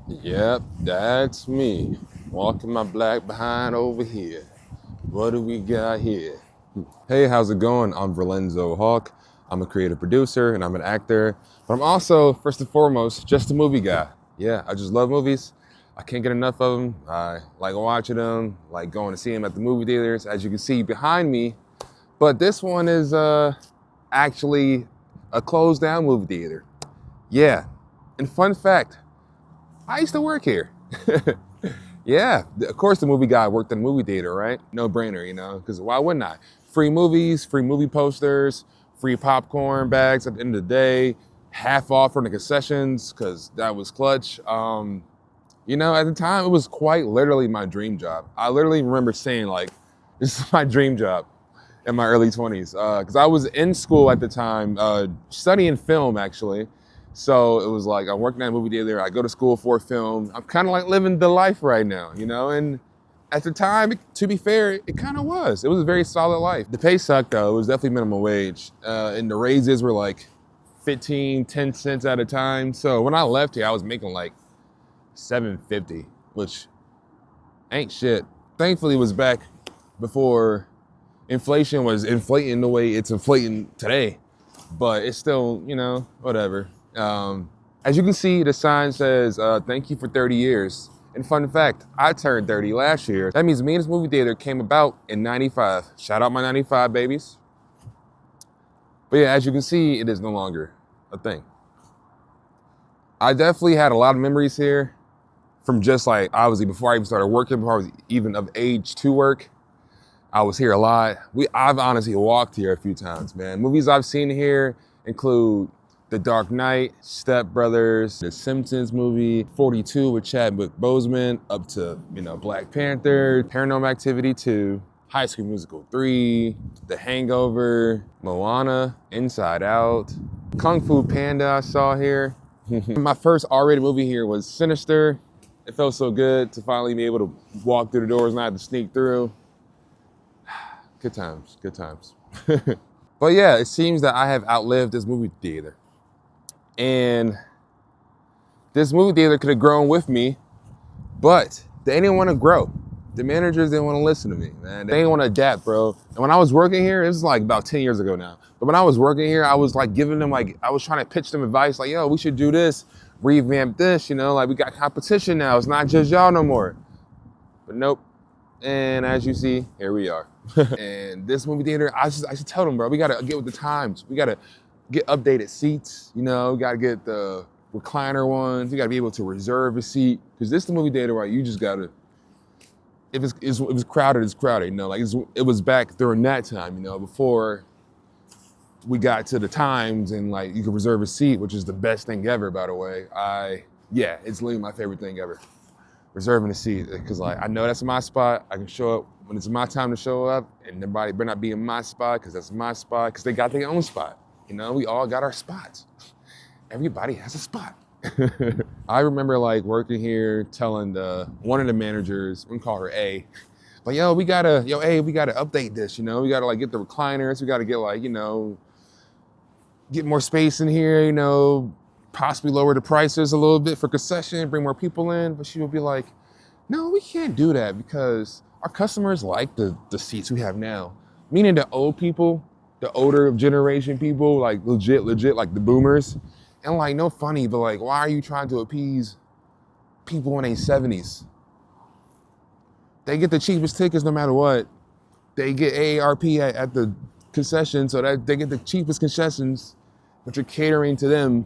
Yep, that's me. Walking my black behind over here. What do we got here? Hey, how's it going? I'm Verlenzo Hawk. I'm a creative producer and I'm an actor, but I'm also, first and foremost, just a movie guy. Yeah, I just love movies. I can't get enough of them. I like watching them, like going to see them at the movie theaters, as you can see behind me. But this one is actually a closed down movie theater. Yeah, and fun fact, I used to work here. Yeah, of course the movie guy worked in a movie theater, right? No brainer, because why wouldn't I? Free movies, free movie posters, free popcorn bags at the end of the day, half off from the concessions, because that was clutch. At the time, it was quite literally my dream job. I literally remember saying, like, this is my dream job in my early 20s, because I was in school at the time, studying film, actually. So it was like I'm working at a movie theater. I go to school for film. I'm kind of like living the life right now, And at the time, to be fair, it kind of was. It was a very solid life. The pay sucked though. It was definitely minimum wage, and the raises were like 10 cents at a time. So when I left here, I was making like $7.50, which ain't shit. Thankfully, it was back before inflation was inflating the way it's inflating today. But it's still, whatever. As you can see, the sign says, thank you for 30 years. And fun fact, I turned 30 last year. That means me and this movie theater came about in 95. Shout out my 95 babies. But yeah, as you can see, it is no longer a thing. I definitely had a lot of memories here from just like, obviously before I even started working, before I was even of age to work. I was here a lot. I've honestly walked here a few times, man. Movies I've seen here include The Dark Knight, Step Brothers, The Simpsons movie, 42 with Chadwick Boseman, up to, Black Panther, Paranormal Activity 2, High School Musical 3, The Hangover, Moana, Inside Out, Kung Fu Panda I saw here. My first R-rated movie here was Sinister. It felt so good to finally be able to walk through the doors and not have to sneak through. Good times, good times. But yeah, it seems that I have outlived this movie theater. And this movie theater could have grown with me, but they didn't want to grow. The managers didn't want to listen to me, man. They didn't want to adapt, bro. And when I was working here, it was like about 10 years ago now. But when I was working here, I was like giving them I was trying to pitch them advice like, yo, we should do this, revamp this, like we got competition now. It's not just y'all no more. But nope. And as you see, here we are. And this movie theater, I should tell them, bro, we gotta get with the times. We gotta get updated seats, we gotta get the recliner ones. You gotta be able to reserve a seat. Because this is the movie theater where you just gotta, if it was crowded, it's crowded, it was back during that time, before we got to the times and you could reserve a seat, which is the best thing ever, by the way. It's literally my favorite thing ever. Reserving a seat, because I know that's my spot. I can show up when it's my time to show up, and everybody better not be in my spot, because that's my spot, because they got their own spot. We all got our spots. Everybody has a spot. I remember working here, telling one of the managers, we can call her A, but A, we gotta update this, we gotta get the recliners, we gotta get get more space in here, possibly lower the prices a little bit for concession, bring more people in. But she would be like, no, we can't do that because our customers like the seats we have now. Meaning the old people, the older generation people, legit, like the boomers. And no funny, but why are you trying to appease people in their 70s? They get the cheapest tickets no matter what. They get AARP at the concession, so that they get the cheapest concessions, but you're catering to them,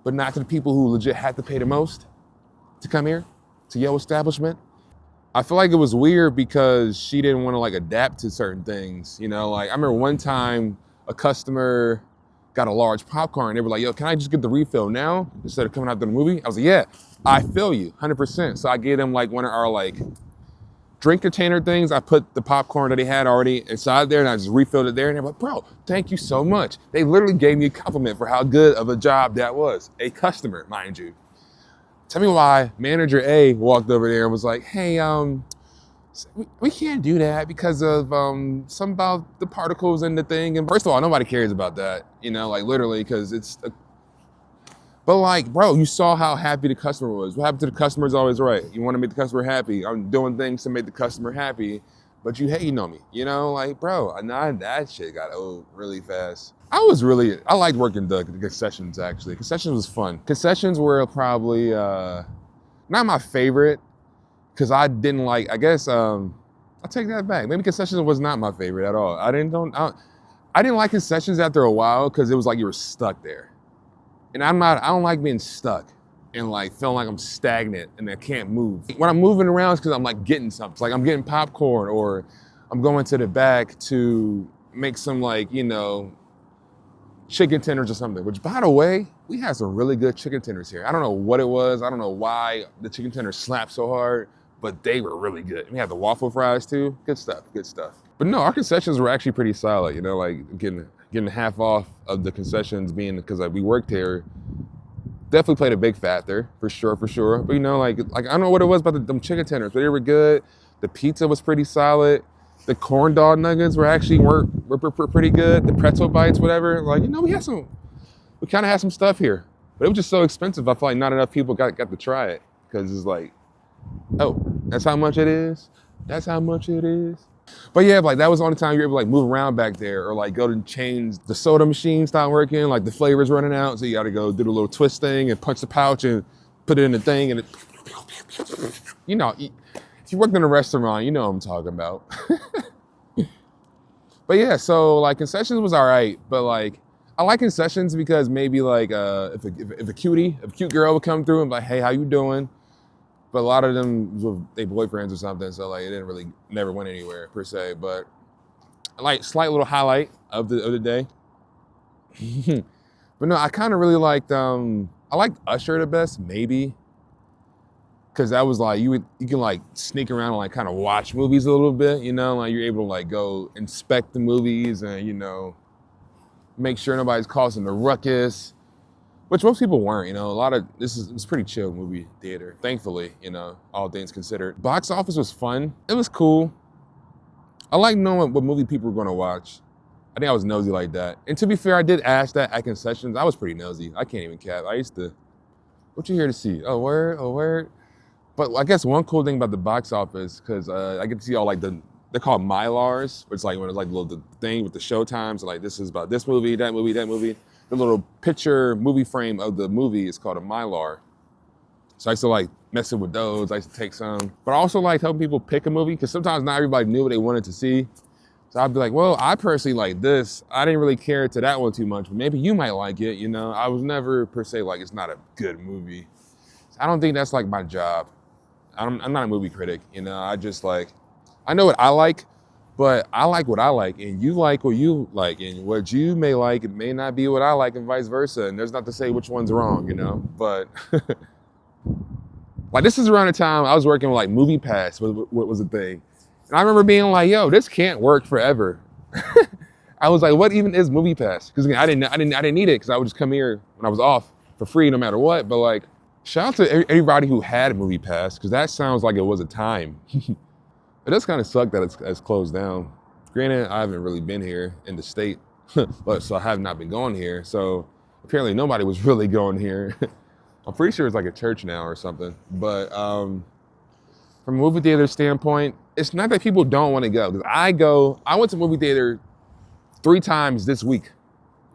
but not to the people who legit had to pay the most to come here, to your establishment. I feel like it was weird because she didn't want to adapt to certain things. I remember one time a customer got a large popcorn and they were like, yo, can I just get the refill now instead of coming after the movie? I was like, yeah, I feel you, 100%. So I gave them one of our drink container things. I put the popcorn that they had already inside there and I just refilled it there. And they're like, bro, thank you so much. They literally gave me a compliment for how good of a job that was. A customer, mind you. Tell me why manager A walked over there and was like, hey, we can't do that because of some about the particles in the thing. And first of all, nobody cares about that, literally, because it's But like, bro, you saw how happy the customer was. What happened to the customer is always right. You want to make the customer happy. I'm doing things to make the customer happy, but you hating on me. You know, like, bro, that shit got old really fast. I liked working the concessions actually. Concessions was fun. Concessions were probably not my favorite because I didn't like, I guess, I'll take that back. Maybe concessions was not my favorite at all. I didn't like concessions after a while because it was like you were stuck there. And I don't like being stuck and like feeling like I'm stagnant and I can't move. When I'm moving around, it's because I'm like getting something. It's like I'm getting popcorn or I'm going to the back to make some like, you know, chicken tenders or something. Which by the way, we had some really good chicken tenders here. I don't know what it was. I don't know why the chicken tenders slapped so hard, but they were really good. We had the waffle fries too. Good stuff, good stuff. But no, our concessions were actually pretty solid, you know, like getting half off of the concessions being because like we worked here definitely played a big factor for sure. But you know, like I don't know what it was about them chicken tenders, but they were good. The pizza was pretty solid. The corn dog nuggets were pretty good. The pretzel bites, whatever. Like, you know, we kind of had some stuff here, but it was just so expensive. I feel like not enough people got to try it because it's like, oh, that's how much it is. That's how much it is. But yeah, like that was the only time you were able to like move around back there or like go to change. The soda machine stopped working, like the flavor's running out. So you gotta go do the little twist thing and punch the pouch and put it in the thing and you know, if you worked in a restaurant, you know what I'm talking about. But yeah, so like concessions was all right, but like I like concessions because maybe like if a cute girl would come through and be like, hey, how you doing? But a lot of them were their boyfriends or something, so like it didn't really never went anywhere per se. But like slight little highlight of the day. But no, I kind of really liked I liked Usher the best, maybe. Cause that was like you can like sneak around and like kind of watch movies a little bit, you know, like you're able to like go inspect the movies and, you know, make sure nobody's causing a ruckus. Which most people weren't, you know, it's pretty chill movie theater, thankfully, you know, all things considered. Box office was fun. It was cool. I like knowing what movie people were gonna watch. I think I was nosy like that. And to be fair, I did ask that at concessions. I was pretty nosy. I can't even cap. What you here to see? Oh, word. But I guess one cool thing about the box office, cause I get to see all like they're called Mylars, which is like when it's like the thing with the show times, like this is about this movie, that movie. The little picture movie frame of the movie is called a Mylar. So I used to like messing with those. I used to take some, but I also like helping people pick a movie because sometimes not everybody knew what they wanted to see. So I'd be like, well, I personally like this. I didn't really care to that one too much, but maybe you might like it. You know, I was never per se like it's not a good movie. I don't think that's like my job. I'm not a movie critic. You know, I just like, I know what I like. But I like what I like, and you like what you like, and what you may like, it may not be what I like, and vice versa. And there's not to say which one's wrong, you know? But like this is around the time I was working with like Movie Pass, what was a thing. And I remember being like, yo, this can't work forever. I was like, what even is Movie Pass? Because again, I didn't need it because I would just come here when I was off for free no matter what. But like, shout out to everybody who had Movie Pass, because that sounds like it was a time. It does kind of suck that it's closed down. Granted, I haven't really been here in the state, but so I have not been going here. So apparently nobody was really going here. I'm pretty sure it's like a church now or something. But from a movie theater standpoint, it's not that people don't want to go. Because I went to movie theater 3 times this week.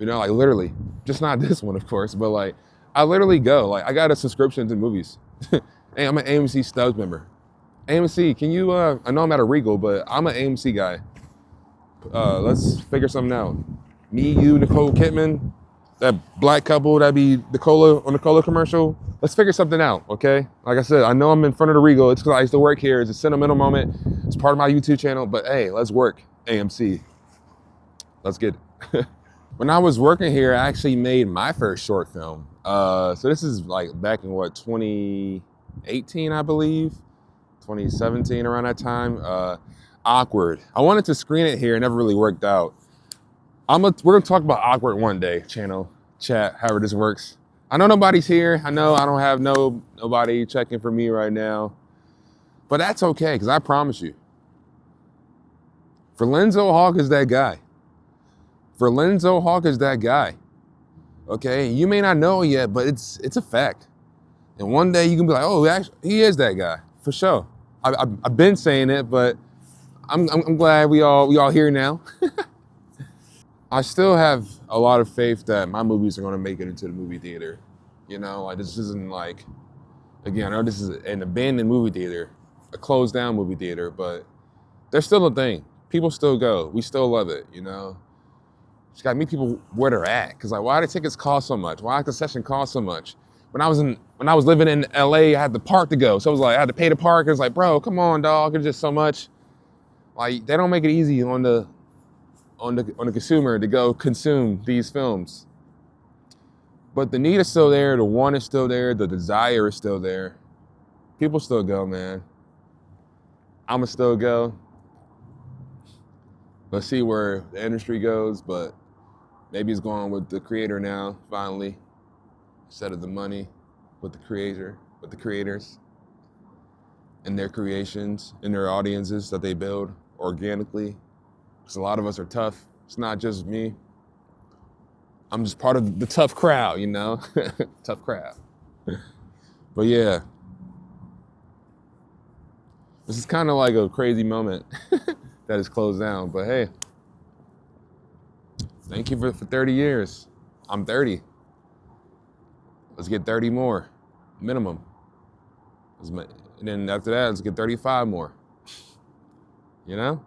You know, like literally. Just not this one, of course, but like I literally go. Like I got a subscription to movies. Hey, I'm an AMC Stubbs member. AMC, can you, I know I'm at a Regal, but I'm an AMC guy. Let's figure something out. Me, you, Nicole Kidman, that black couple, that'd be on the Cola commercial. Let's figure something out, okay? Like I said, I know I'm in front of the Regal. It's because I used to work here. It's a sentimental moment. It's part of my YouTube channel, but hey, let's work, AMC. Let's get it. When I was working here, I actually made my first short film. So this is like back in 2018, I believe. 2017, around that time. Awkward. I wanted to screen it here, it never really worked out. We're gonna talk about Awkward one day, chat, however this works. I know nobody's here. I know I don't have nobody checking for me right now, but that's okay, because I promise you, Verlenzo Hawk is that guy. Verlenzo Hawk is that guy. Okay, you may not know it yet, but it's a fact. And one day you can be like, oh, actually, he is that guy for sure. I've been saying it, but I'm glad we all here now. I still have a lot of faith that my movies are going to make it into the movie theater. You know, like this isn't like, again, I know this is an abandoned movie theater, a closed down movie theater, but they're still a thing. People still go. We still love it, you know? Just gotta meet people where they're at. Cause like, why do tickets cost so much? Why does the session cost so much? When I was living in LA, I had the park to go. So it was like, I had to pay the park. It was like, bro, come on, dog. It's just so much. Like, they don't make it easy on the consumer to go consume these films. But the need is still there. The want is still there. The desire is still there. People still go, man. I'ma still go. Let's see where the industry goes, but maybe it's going with the creator now, finally, instead of the money, with the creators, and their creations, and their audiences that they build organically. Because a lot of us are tough. It's not just me. I'm just part of the tough crowd, you know? Tough crowd. But yeah, this is kind of like a crazy moment that is closed down. But hey, thank you for 30 years. I'm 30. Let's get 30 more, minimum. And then after that, let's get 35 more. You know?